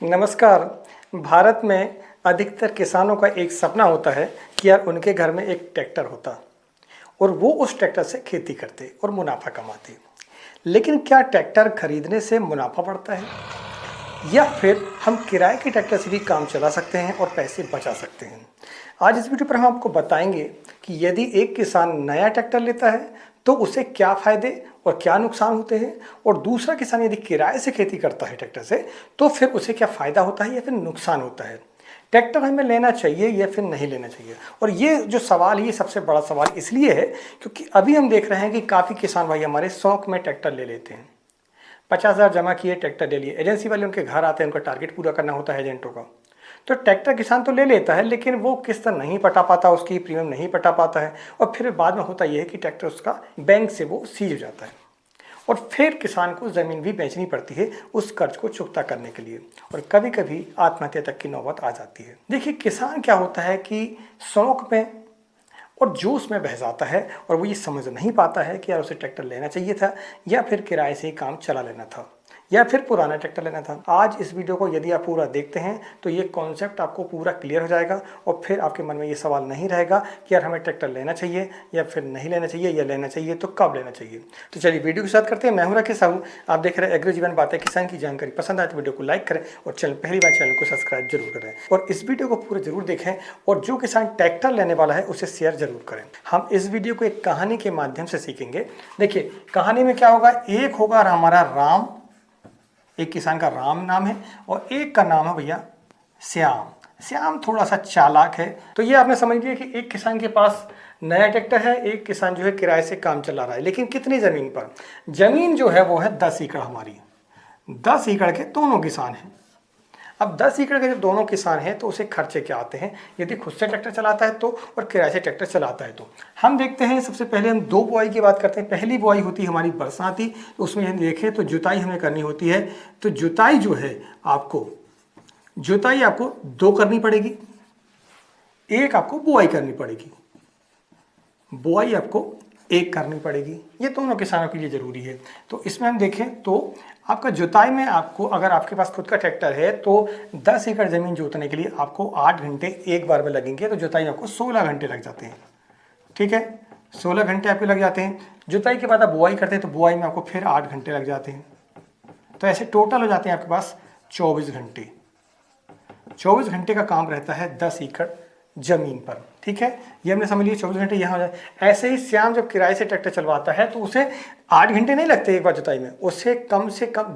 नमस्कार। भारत में अधिकतर किसानों का एक सपना होता है कि यार उनके घर में एक ट्रैक्टर होता और वो उस ट्रैक्टर से खेती करते और मुनाफा कमाते। लेकिन क्या ट्रैक्टर खरीदने से मुनाफा बढ़ता है या फिर हम किराए के ट्रैक्टर से भी काम चला सकते हैं और पैसे बचा सकते हैं? आज इस वीडियो पर हम आपको बताएंगे कि यदि एक किसान नया ट्रैक्टर लेता है तो उसे क्या फ़ायदे और क्या नुकसान होते हैं, और दूसरा किसान यदि किराए से खेती करता है ट्रैक्टर से तो फिर उसे क्या फ़ायदा होता है या फिर नुकसान होता है। ट्रैक्टर हमें लेना चाहिए या फिर नहीं लेना चाहिए? और ये जो सवाल, ये सबसे बड़ा सवाल इसलिए है क्योंकि अभी हम देख रहे हैं कि काफ़ी किसान भाई हमारे शौक में ट्रैक्टर ले लेते हैं। 50,000 जमा किए, ट्रैक्टर ले लिए। एजेंसी वाले उनके घर आते हैं, उनका टारगेट पूरा करना होता है एजेंटों का। तो ट्रैक्टर किसान तो ले लेता है लेकिन वो किस्त नहीं पटा पाता, उसकी प्रीमियम नहीं पटा पाता है, और फिर बाद में होता यह है कि ट्रैक्टर उसका बैंक से वो सीज हो जाता है और फिर किसान को ज़मीन भी बेचनी पड़ती है उस कर्ज को चुकता करने के लिए, और कभी कभी आत्महत्या तक की नौबत आ जाती है। देखिए, किसान क्या होता है कि शौक में और जोश में बह जाता है और वो ये समझ नहीं पाता है कि यार उसे ट्रैक्टर लेना चाहिए था या फिर किराए से ही काम चला लेना था या फिर पुराना ट्रैक्टर लेना था। आज इस वीडियो को यदि आप पूरा देखते हैं तो ये कॉन्सेप्ट आपको पूरा क्लियर हो जाएगा और फिर आपके मन में ये सवाल नहीं रहेगा कि यार हमें ट्रैक्टर लेना चाहिए या फिर नहीं लेना चाहिए, या लेना चाहिए तो कब लेना चाहिए। तो चलिए वीडियो की शुरुआत करते हैं। मैं हूं राकेश साहू, आप देख रहे हैं एग्रो जीवन बातें किसान की। जानकारी पसंद आए तो वीडियो को लाइक करें और पहली बार चैनल को सब्सक्राइब जरूर करें और इस वीडियो को पूरा जरूर देखें, और जो किसान ट्रैक्टर लेने वाला है उसे शेयर जरूर करें। हम इस वीडियो को एक कहानी के माध्यम से सीखेंगे। देखिए, कहानी में क्या होगा, एक होगा हमारा राम, एक किसान का राम नाम है, और एक का नाम है भैया श्याम। श्याम थोड़ा सा चालाक है। तो ये आपने समझ लिया कि एक किसान के पास नया ट्रैक्टर है, एक किसान जो है किराए से काम चला रहा है। लेकिन कितनी ज़मीन पर? ज़मीन जो है वो है 10 एकड़ हमारी। 10 एकड़ के दोनों किसान हैं। अब 10 एकड़ के जब दोनों किसान हैं तो उसे खर्चे क्या आते हैं यदि खुद से ट्रैक्टर चलाता है तो, और किराए से ट्रैक्टर चलाता है तो। हम देखते हैं, सबसे पहले हम दो बुआई की बात करते हैं। पहली बुआई होती है हमारी बरसाती, तो उसमें हम देखें तो जुताई हमें करनी होती है। तो जुताई जो है जुताई आपको दो करनी पड़ेगी, एक आपको बुआई करनी पड़ेगी, बुआई आपको एक करनी पड़ेगी। ये दोनों किसानों के लिए ज़रूरी है। तो इसमें हम देखें तो आपका जुताई में आपको, अगर आपके पास खुद का ट्रैक्टर है तो 10 एकड़ ज़मीन जोतने के लिए आपको 8 घंटे एक बार में लगेंगे। तो जुताई में आपको 16 घंटे लग जाते हैं। ठीक है, 16 घंटे आपके लग जाते हैं। जुताई के बाद आप बुआई करते हैं तो बुआई में आपको फिर 8 घंटे लग जाते हैं। तो ऐसे टोटल हो जाते हैं आपके पास 24 घंटे। 24 घंटे का काम रहता है 10 एकड़ जमीन पर। ठीक है, ये हमने समझ लिया, 24 घंटे यहाँ हो जाए। ऐसे ही श्याम जब किराए से ट्रैक्टर चलवाता है तो उसे 8 घंटे नहीं लगते एक बार जुताई में, उससे कम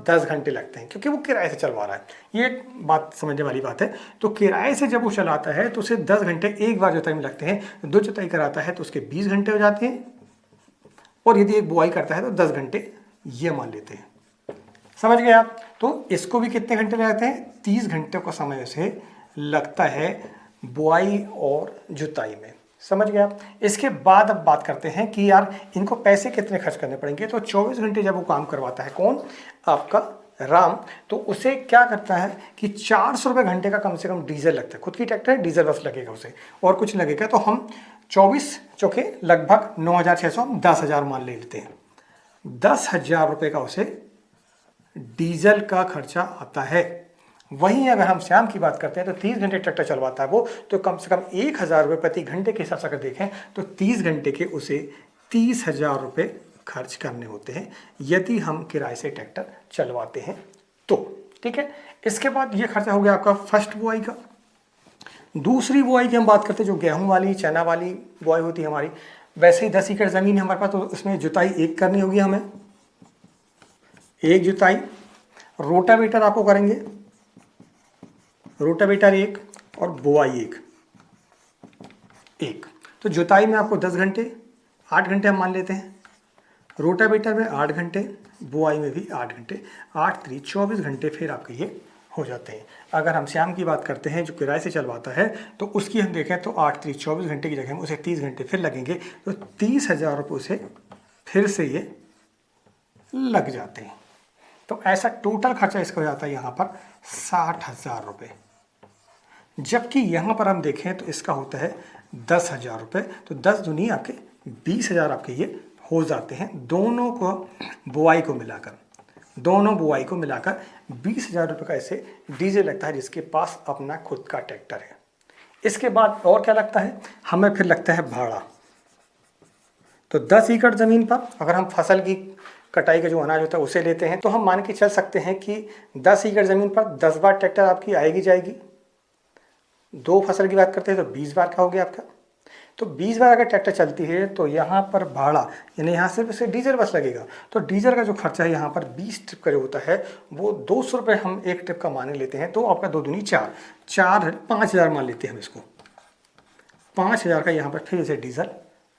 10 घंटे लगते हैं क्योंकि वो किराए से चलवा रहा है। ये एक बात समझने वाली बात है। तो किराए से जब वो चलाता है तो उसे 10 घंटे एक बार जुताई में लगते हैं। दो जुताई कराता है तो उसके 20 घंटे हो जाते हैं, और यदि एक बुआई करता है तो 10 घंटे ये मान लेते हैं। समझ गए आप? तो इसको भी कितने घंटे लगते हैं? 30 घंटे का समय उसे लगता है बुआई और जुताई में। समझ गए आप? इसके बाद अब बात करते हैं कि यार इनको पैसे कितने खर्च करने पड़ेंगे। तो 24 घंटे जब वो काम करवाता है, कौन? आपका राम, तो उसे क्या करता है कि 400 रुपये घंटे का कम से कम डीजल लगता है। खुद की ट्रैक्टर है, डीजल बस लगेगा उसे, और कुछ लगेगा। तो हम 24 चौके लगभग 9,600, 10,000 मान ले लेते हैं। 10,000 रुपये का उसे डीजल का खर्चा आता है। वहीं अगर हम श्याम की बात करते हैं तो 30 घंटे ट्रैक्टर चलवाता है वो, तो कम से कम 1,000 रुपये प्रति घंटे के हिसाब से अगर देखें तो 30 घंटे के उसे 30,000 रुपये खर्च करने होते हैं यदि हम किराए से ट्रैक्टर चलवाते हैं तो। ठीक है, इसके बाद ये खर्चा हो गया आपका फर्स्ट बुआई का। दूसरी बुआई की हम बात करते हैं, जो गेहूँ वाली, चना वाली बुआई होती है हमारी। वैसे ही 10 एकड़ ज़मीन है हमारे पास, तो उसमें जुताई एक करनी होगी हमें, एक जुताई। रोटावेटर आपको करेंगे, रोटावेटर एक, और बुआई एक। तो जुताई में आपको 10 घंटे, 8 घंटे हम मान लेते हैं। रोटावेटर में 8 घंटे, बुआई में भी 8 घंटे, 8 3 24 घंटे फिर आपके ये हो जाते हैं। अगर हम श्याम की बात करते हैं जो किराए से चलवाता है, तो उसकी हम देखें तो 8 3 24 घंटे की जगह में उसे 30 घंटे फिर लगेंगे। तो 30,000 रुपये उसे फिर से ये लग जाते हैं। तो ऐसा टोटल खर्चा इसका हो जाता है यहाँ पर 60,000 रुपये। जबकि यहाँ पर हम देखें तो इसका होता है 10,000 रुपये। तो 10 दूनी आपके 20,000 आपके ये हो जाते हैं दोनों को बुआई को मिलाकर। दोनों बुआई को मिलाकर 20,000 रुपये का इसे डीजल लगता है, जिसके पास अपना खुद का ट्रैक्टर है। इसके बाद और क्या लगता है, हमें फिर लगता है भाड़ा। तो 10 एकड़ ज़मीन पर अगर हम फसल की कटाई का जो अनाज होता है उसे लेते हैं, तो हम मान के चल सकते हैं कि 10 एकड़ ज़मीन पर 10 बार ट्रैक्टर आपकी आएगी जाएगी। 2 फसल की बात करते हैं तो 20 बार का हो गया आपका। तो 20 बार अगर ट्रैक्टर चलती है तो यहाँ पर भाड़ा, यानी यहाँ सिर्फ इसे डीजल बस लगेगा, तो डीजल का जो खर्चा है यहाँ पर 20 ट्रिप का जो होता है वो 200 रुपये हम एक ट्रिप का मान लेते हैं। तो आपका 2 दूनी 4 5,000 मान लेते हैं हम इसको। 5,000 का यहाँ पर फिर इसे डीजल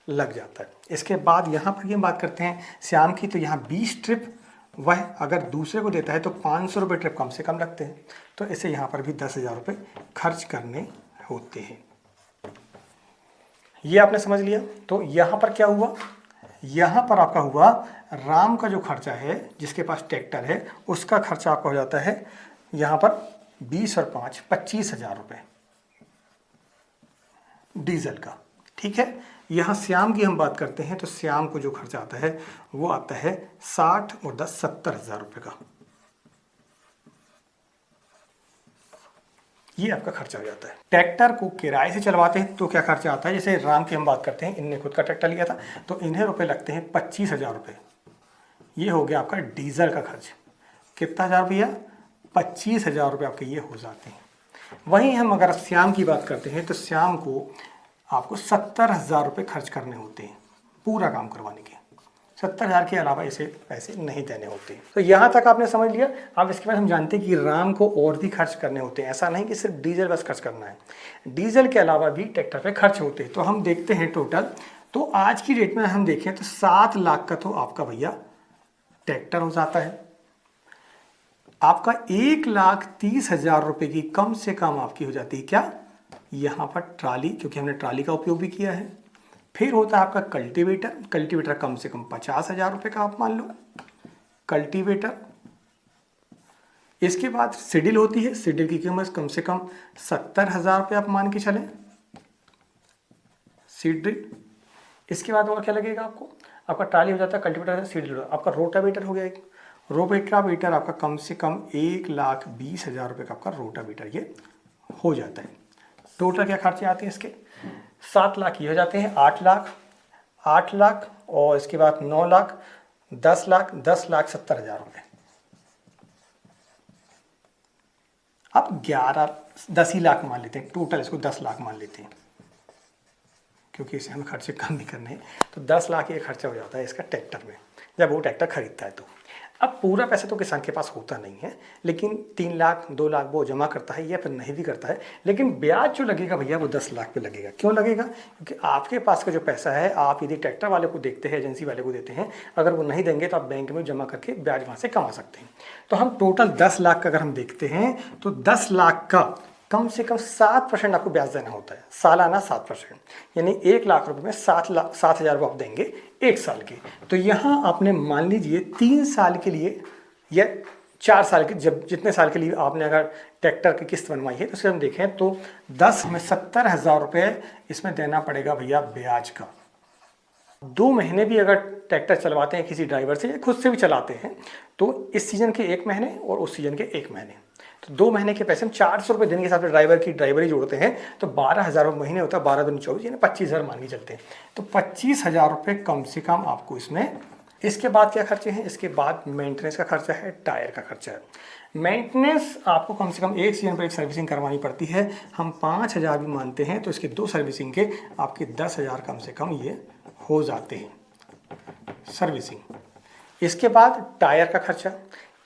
लग जाता है। इसके बाद यहाँ पर ये बात करते हैं श्याम की, तो यहाँ 20 ट्रिप वह अगर दूसरे को देता है तो 500 रुपये ट्रिप कम से कम लगते हैं। तो इसे यहाँ पर भी 10,000 रुपये खर्च करने होते हैं। ये आपने समझ लिया। तो यहाँ पर क्या हुआ, यहाँ पर आपका हुआ राम का जो खर्चा है, जिसके पास ट्रैक्टर है, उसका खर्चा आपका हो जाता है यहाँ पर 20 और 5 25,000 रुपये डीजल का। ठीक है। यहाँ श्याम की हम बात करते हैं तो श्याम को जो खर्चा आता है वो आता है 60 और 10 70,000 रुपये का। ये आपका खर्चा हो जाता है। ट्रैक्टर को किराए से चलवाते हैं तो क्या खर्चा आता है, जैसे राम की हम बात करते हैं, इनने खुद का ट्रैक्टर लिया था तो इन्हें रुपए लगते हैं 25,000 रुपये। ये हो गया आपका डीजल का खर्च। कितना हज़ार रुपया, 25,000 रुपये आपके ये हो जाते हैं। वहीं हम अगर श्याम की बात करते हैं तो श्याम को आपको 70,000 रुपये खर्च करने होते हैं पूरा काम करवाने के। 70,000 के अलावा इसे पैसे नहीं देने होते। तो यहाँ तक आपने समझ लिया। अब इसके बाद हम जानते हैं कि राम को और भी खर्च करने होते हैं। ऐसा नहीं कि सिर्फ डीजल बस खर्च करना है, डीजल के अलावा भी ट्रैक्टर पे खर्च होते हैं। तो हम देखते हैं टोटल, तो आज की डेट में हम देखें तो 7 लाख का तो आपका भैया ट्रैक्टर हो जाता है। आपका 1,30,000 रुपये की कम से कम आपकी हो जाती है क्या, यहाँ पर ट्राली, क्योंकि हमने ट्राली का उपयोग भी किया है। फिर होता है आपका कल्टीवेटर, कल्टीवेटर कम से कम 50,000 रुपये का आप मान लो कल्टीवेटर। इसके बाद सीडिल होती है, सीडिल की कीमत कम से कम 70,000 रुपये आप मान के चलें सीडिल। इसके बाद और क्या लगेगा आपको, आपका ट्राली हो जाता है, कल्टीवेटर, सीडिल, आपका रोटावेटर हो गया एक। रोटावेटर आपका कम से कम 1,20,000 रुपये का आपका रोटावेटर ये हो जाता है। टोटल क्या खर्चे आते हैं इसके, 7 लाख ये हो जाते हैं, 8 लाख और इसके बाद 9 लाख, 10 लाख, 10,70,000 रुपये। अब 10 ही लाख मान लेते हैं टोटल, इसको 10 लाख मान लेते हैं क्योंकि इसे हमें खर्चे कम नहीं करने हैं। तो 10 लाख ये खर्चा हो जाता है इसका ट्रैक्टर में, जब वो ट्रैक्टर खरीदता है तो। अब पूरा पैसा तो किसान के पास होता नहीं है, लेकिन 3 लाख 2 लाख वो जमा करता है या फिर नहीं भी करता है, लेकिन ब्याज जो लगेगा भैया वो 10 लाख पे लगेगा। क्यों लगेगा, क्योंकि आपके पास का जो पैसा है आप यदि ट्रैक्टर वाले को देखते हैं, एजेंसी वाले को देते हैं, अगर वो नहीं देंगे तो आप बैंक में जमा करके ब्याज वहाँ से कमा सकते हैं। तो हम टोटल 10 लाख का अगर हम देखते हैं तो 10 लाख का कम से कम 7% आपको ब्याज देना होता है, सालाना 7%, यानी 1 लाख रुपए में 7,000 रुपये आप देंगे 1 साल के। तो यहाँ आपने मान लीजिए 3 साल के लिए या 4 साल के, जब जितने साल के लिए आपने अगर ट्रैक्टर की किस्त बनवाई है तो उसे हम देखें तो 10 में 70,000 रुपये इसमें देना पड़ेगा भैया ब्याज का। 2 महीने भी अगर ट्रैक्टर चलवाते हैं किसी ड्राइवर से या खुद से भी चलाते हैं तो इस सीजन के 1 महीने और उस सीजन के 1 महीने, तो 2 महीने के पैसे हम 400 रुपये दिन के हिसाब से ड्राइवरी जोड़ते हैं तो 12,000 रुपये महीने होता है, 12 दूनी 24 यानी 25,000 मान के चलते हैं। तो 25,000 रुपये कम से कम आपको इसमें। इसके बाद क्या खर्चे हैं, इसके बाद मेंटेनेंस का खर्चा है, टायर का खर्चा है। मेंटेनेंस आपको कम से कम एक सीजन पर एक सर्विसिंग करवानी पड़ती है। हम 5,000 भी मानते हैं तो इसके 2 सर्विसिंग के आपके 10,000 कम से कम ये हो जाते हैं सर्विसिंग। इसके बाद टायर का खर्चा,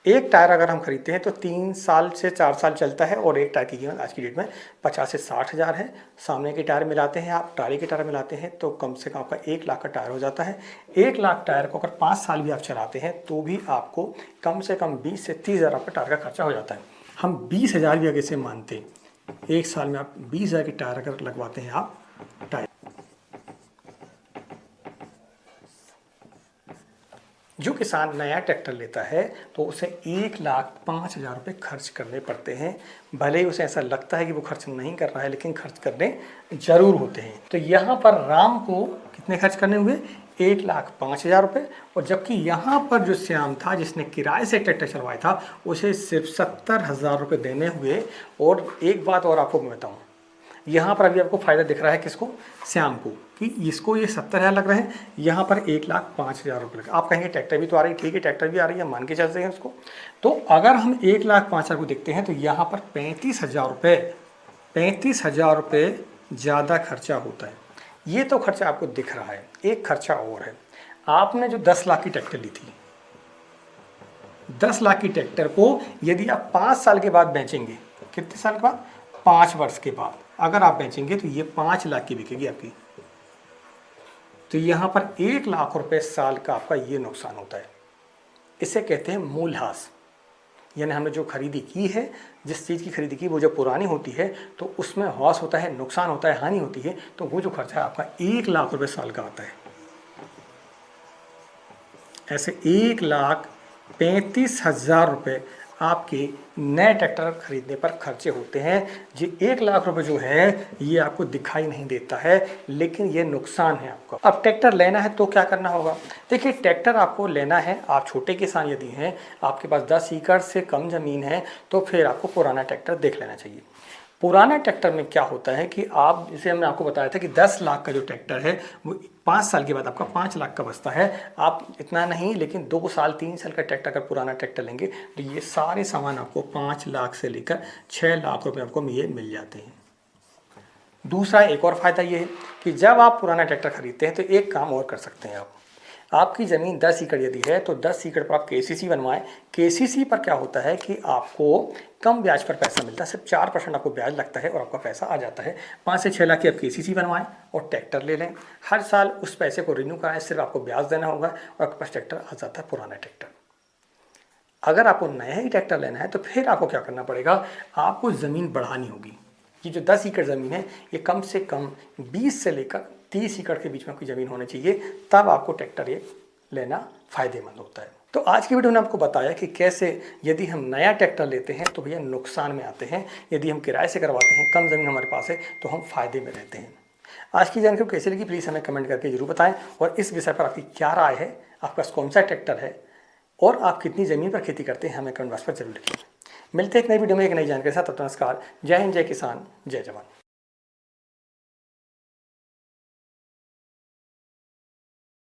एक टायर अगर हम खरीदते हैं तो 3 साल से 4 साल चलता है और एक टायर की कीमत आज की डेट में 50 से 60,000 है। सामने के टायर मिलाते हैं आप, ट्राली के टायर मिलाते हैं तो कम से कम आपका 1 लाख का टायर हो जाता है। 1 लाख टायर को अगर 5 साल भी आप चलाते हैं तो भी आपको कम से कम 20 से 30,000 आपका टायर का खर्चा हो जाता है। हम 20,000 भी अगर इसे मानते हैं, 1 साल में आप 20,000 के टायर अगर लगवाते हैं आप टायर, जो किसान नया ट्रैक्टर लेता है तो उसे 1,05,000 रुपये खर्च करने पड़ते हैं। भले ही उसे ऐसा लगता है कि वो खर्च नहीं कर रहा है, लेकिन खर्च करने जरूर होते हैं। तो यहाँ पर राम को कितने खर्च करने हुए, 1,05,000 रुपये। और जबकि यहाँ पर जो श्याम था जिसने किराए से ट्रैक्टर चलवाया था उसे सिर्फ 70,000 रुपये देने हुए। और एक बात और आपको मैं बताऊँ, यहाँ पर अभी आपको फ़ायदा दिख रहा है किसको, श्याम को, कि इसको ये 70,000 लग रहे हैं, यहाँ पर 1,05,000 रुपये लगा। आप कहेंगे ट्रैक्टर भी तो आ रही है, ठीक है ट्रैक्टर भी आ रही है, मान के चलते हैं उसको। तो अगर हम 1,05,000 को देखते हैं तो यहाँ पर 35,000 रुपये ज़्यादा खर्चा होता है। ये तो खर्चा आपको दिख रहा है। एक खर्चा और है, आपने जो 10 लाख की ट्रैक्टर ली थी, 10 लाख की ट्रैक्टर को यदि आप 5 साल के बाद बेचेंगे, कितने साल के बाद, 5 वर्ष के बाद अगर आप बेचेंगे तो ये 5 लाख की बिकेगी आपकी। तो यहाँ पर 1,00,000 रुपये साल का आपका ये नुकसान होता है। इसे कहते हैं मूल्यह्रास। यानी हमने जो खरीदी की है, जिस चीज़ की खरीदी की वो जब पुरानी होती है तो उसमें ह्रास होता है, नुकसान होता है, हानि होती है। तो वो जो खर्चा है आपका 1,00,000 रुपये साल का आता है। ऐसे 1,35,000 रुपये आपके नए ट्रैक्टर खरीदने पर खर्चे होते हैं। ये 1,00,000 रुपये जो है ये आपको दिखाई नहीं देता है, लेकिन ये नुकसान है आपका। अब ट्रैक्टर लेना है तो क्या करना होगा। देखिए ट्रैक्टर आपको लेना है, आप छोटे किसान यदि हैं, आपके पास 10 एकड़ से कम ज़मीन है तो फिर आपको पुराना ट्रैक्टर देख लेना चाहिए। पुराना ट्रैक्टर में क्या होता है कि आप, जैसे हमने आपको बताया था कि 10 लाख का जो ट्रैक्टर है वो 5 साल के बाद आपका 5 लाख का बचता है। आप इतना नहीं, लेकिन 2 साल 3 साल का ट्रैक्टर अगर पुराना ट्रैक्टर लेंगे तो ये सारे सामान आपको 5 लाख से लेकर 6 लाख रुपए आपको ये मिल जाते हैं। दूसरा एक और फ़ायदा ये है कि जब आप पुराना ट्रैक्टर खरीदते हैं तो एक काम और कर सकते हैं आप। आपकी ज़मीन 10 एकड़ यदि है तो 10 एकड़ पर आप केसीसी बनवाएं। केसीसी पर क्या होता है कि आपको कम ब्याज पर पैसा मिलता है, सिर्फ 4% आपको ब्याज लगता है और आपका पैसा आ जाता है। 5 से 6 लाख की आप केसीसी बनवाएं और ट्रैक्टर ले लें। हर साल उस पैसे को रिन्यू कराएं, सिर्फ आपको ब्याज देना होगा और आपके पास ट्रैक्टर आ जाता है, पुराना ट्रैक्टर। अगर आपको नया ही ट्रैक्टर लेना है तो फिर आपको क्या करना पड़ेगा, आपको ज़मीन बढ़ानी होगी। ये जो 10 एकड़ ज़मीन है ये कम से कम 20 से लेकर 30 एकड़ के बीच में आपकी ज़मीन होनी चाहिए, तब आपको ट्रैक्टर ये लेना फ़ायदेमंद होता है। तो आज की वीडियो में आपको बताया कि कैसे यदि हम नया ट्रैक्टर लेते हैं तो भैया नुकसान में आते हैं, यदि हम किराए से करवाते हैं, कम ज़मीन हमारे पास है तो हम फ़ायदे में रहते हैं। आज की जानकारी कैसी लगी प्लीज़ हमें कमेंट करके ज़रूर बताएं, और इस विषय पर आपकी क्या राय है, आपका कौन सा ट्रैक्टर है और आप कितनी ज़मीन पर खेती करते हैं, हमें कमेंट बॉक्स पर जरूर लिखिए। मिलते हैं एक नई वीडियो में एक नई जानकारी के साथ। तब तक नमस्कार, जय हिंद, जय किसान, जय जवान।